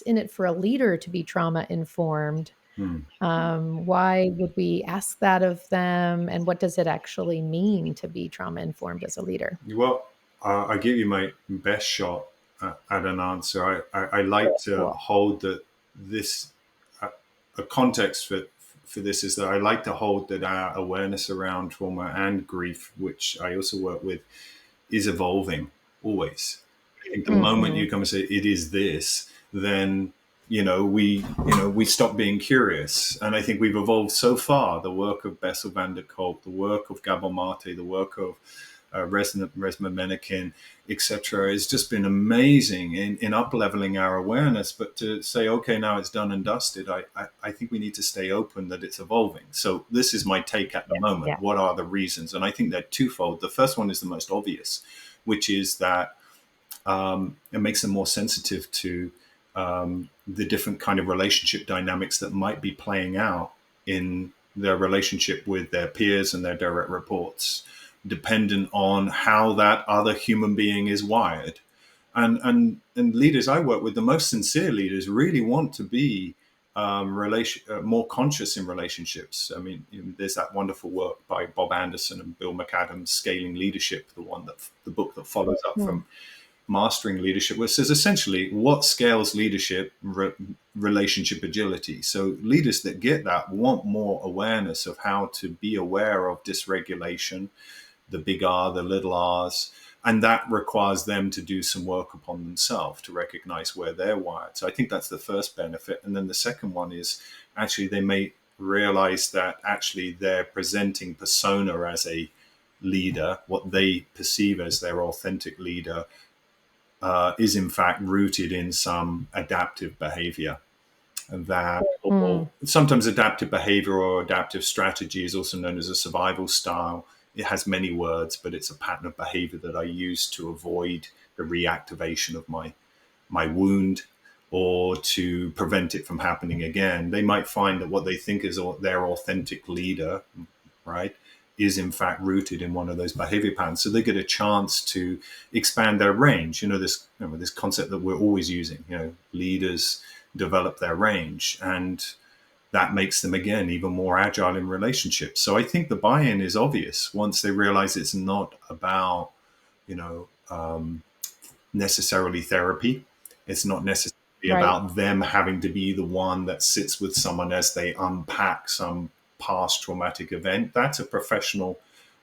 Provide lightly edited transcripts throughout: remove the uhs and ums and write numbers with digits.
in it for a leader to be trauma informed? Why would we ask that of them? And what does it actually mean to be trauma informed as a leader? Well, I give you my best shot at an answer. I like to Cool. hold that this, a context for this is that I like to hold that our awareness around trauma and grief, which I also work with, is evolving always. I think the moment Mm-hmm. you come and say it is this, then we stop being curious. And I think we've evolved so far. The work of Bessel van der Kolk, the work of Gabor Mate, the work of Resma Menakin, etc., has just been amazing in up leveling our awareness. But to say, okay, now it's done and dusted, I think we need to stay open that it's evolving. So this is my take at the moment. Yeah. What are the reasons? And I think they're twofold. The first one is the most obvious, which is that it makes them more sensitive to the different kind of relationship dynamics that might be playing out in their relationship with their peers and their direct reports, dependent on how that other human being is wired. And leaders I work with, the most sincere leaders, really want to be more conscious in relationships. I mean, there's that wonderful work by Bob Anderson and Bill McAdams, Scaling Leadership, the book that follows up Mm. from Mastering Leadership, which says essentially what scales leadership, relationship agility. So leaders that get that want more awareness of how to be aware of dysregulation, the big R, the little R's, and that requires them to do some work upon themselves to recognize where they're wired. So I think that's the first benefit. And then the second one is actually they may realize that actually they're presenting persona as a leader, what they perceive as their authentic leader, is in fact rooted in some adaptive behavior. And that, or Mm. sometimes adaptive behavior or adaptive strategy is also known as a survival style. It has many words, but it's a pattern of behavior that I use to avoid the reactivation of my wound or to prevent it from happening again. They might find that what they think is their authentic leader, right, is in fact rooted in one of those behavior patterns. So they get a chance to expand their range. This concept that we're always using, leaders develop their range, and that makes them again even more agile in relationships. So I think the buy-in is obvious once they realize it's not about, you know, necessarily therapy. It's not necessarily Right. about them having to be the one that sits with someone as they unpack some past traumatic event. That's a professional.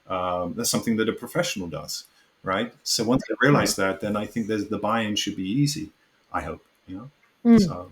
That's something that a professional does, right? So once they Right. realize that, then I think the buy-in should be easy. I hope, Mm. So